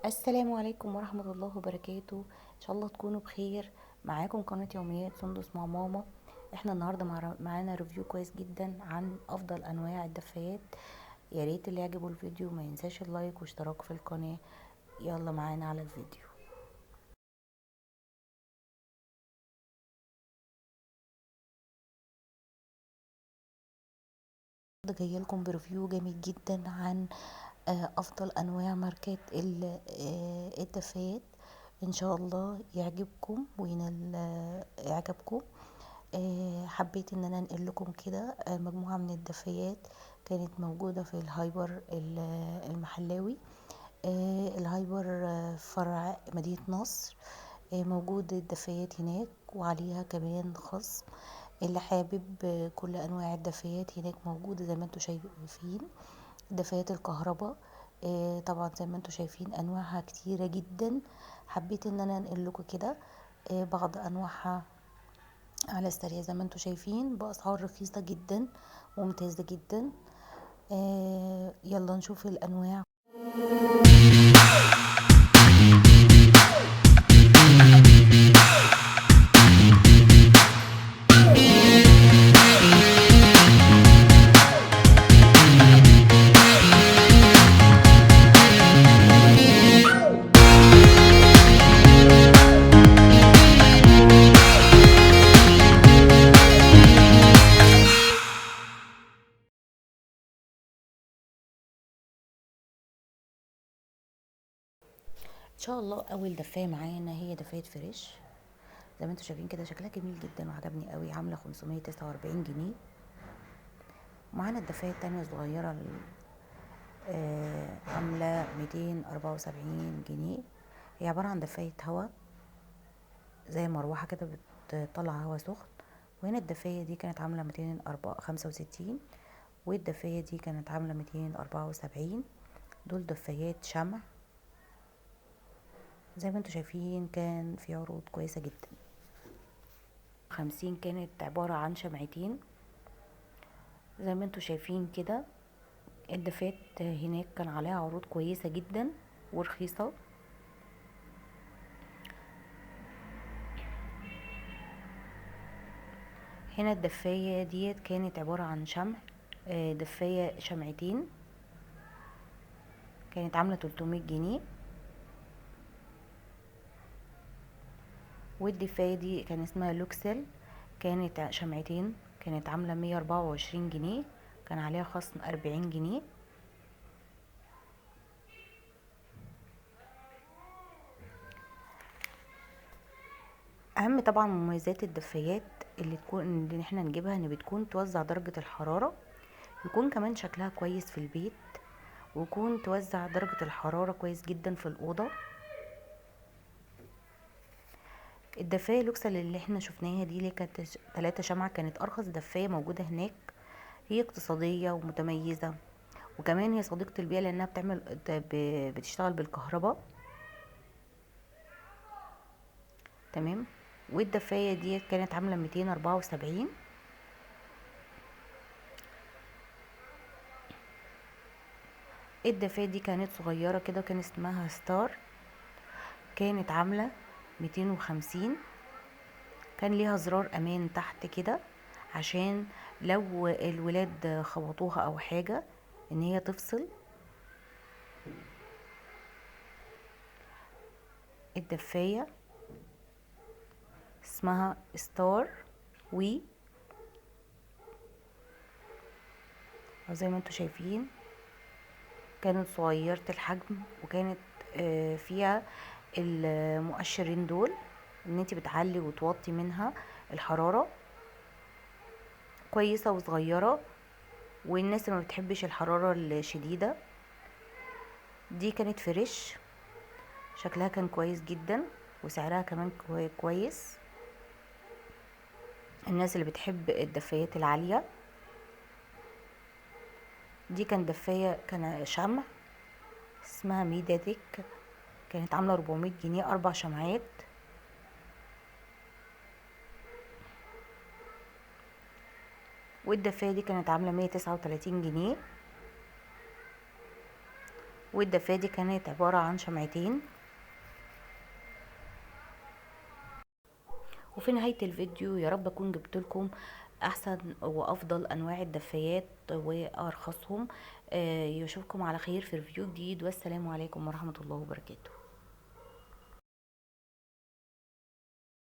السلام عليكم ورحمة الله وبركاته. ان شاء الله تكونوا بخير. معاكم قناة يوميات سندس مع ماما. احنا النهاردة معانا ريفيو كويس جدا عن افضل انواع الدفايات. يا ريت اللي يعجبه الفيديو ما ينساش اللايك واشتراك في القناة. يلا معانا على الفيديو. جايه لكم بريفيو جميل جدا عن افضل انواع ماركات الدفايات. ان شاء الله يعجبكم وينال اعجابكم. حبيت ان انا انقل لكم كده مجموعة من الدفايات كانت موجودة في الهايبر المحلاوي. الهايبر فرع مدينة نصر. موجود الدفايات هناك وعليها كمان خصم. اللي حابب كل انواع الدفايات هناك موجودة زي ما انتم شايفين. دفايات الكهرباء طبعا زي ما انتم شايفين انواعها كتيرة جدا. حبيت ان انا انقل لكم كده بعض انواعها على السريع زي ما انتم شايفين بأسعار رخيصة جدا وممتازة جدا. يلا نشوف الأنواع. ان شاء الله اول دفاية معانا هي دفاية فريش. زي ما انتم شايفين كده شكلها جميل جدا وعجبني قوي، عاملة 549 جنيه. معانا الدفاية التانية صغيرة عاملة 274 جنيه. هي عبارة عن دفاية هوا زي مروحة كده بتطلع هوا سخن. وهنا الدفاية دي كانت عاملة 265 والدفاية دي كانت عاملة 274. دول دفايات شمع. زي ما انتوا شايفين كان في عروض كويسة جدا. 50 كانت عبارة عن شمعتين زي ما انتوا شايفين كده. الدفايات هناك كان عليها عروض كويسة جدا ورخيصة. هنا الدفاية ديت كانت عبارة عن شمع، دفاية شمعتين كانت عاملة 300 جنيه. والدفاية دي كان اسمها لوكسل، كانت شمعتين كانت عاملة 124 جنيه، كان عليها خصم 40 جنيه. اهم طبعا مميزات الدفايات اللي احنا نجيبها ان بتكون توزع درجة الحرارة، يكون كمان شكلها كويس في البيت، ويكون توزع درجة الحرارة كويس جدا في الأوضة. الدفاية لوكسل اللي احنا شفناها دي اللي كانت 3 شمعة كانت أرخص دفاية موجودة هناك. هي اقتصادية ومتميزة، وكمان هي صديقة البيئة لأنها بتشتغل بالكهرباء. تمام. والدفاية دي كانت عاملة 274. الدفاية دي كانت صغيرة كده كان اسمها ستار، كانت عاملة 250. كان ليها زرار امان تحت كده عشان لو الولاد خبطوها او حاجة ان هي تفصل. الدفاية اسمها ستار وي، زي ما انتوا شايفين كانت صغيرة الحجم، وكانت فيها المؤشرين دول ان انت بتعلي وتوطي منها الحرارة. كويسة وصغيرة، والناس اللي ما بتحبش الحرارة الشديدة. دي كانت فريش، شكلها كان كويس جدا وسعرها كمان كويس. الناس اللي بتحب الدفايات العالية. دي كان دفاية كان شمع اسمها ميداتك، كانت عاملة 400 جنيه 4 شمعات. والدفاية دي كانت عاملة 139 جنيه. والدفاية دي كانت عبارة عن شمعتين. وفي نهاية الفيديو يا رب اكون جبت لكم احسن وافضل انواع الدفايات وارخصهم. يشوفكم على خير في ريفيو جديد، والسلام عليكم ورحمة الله وبركاته.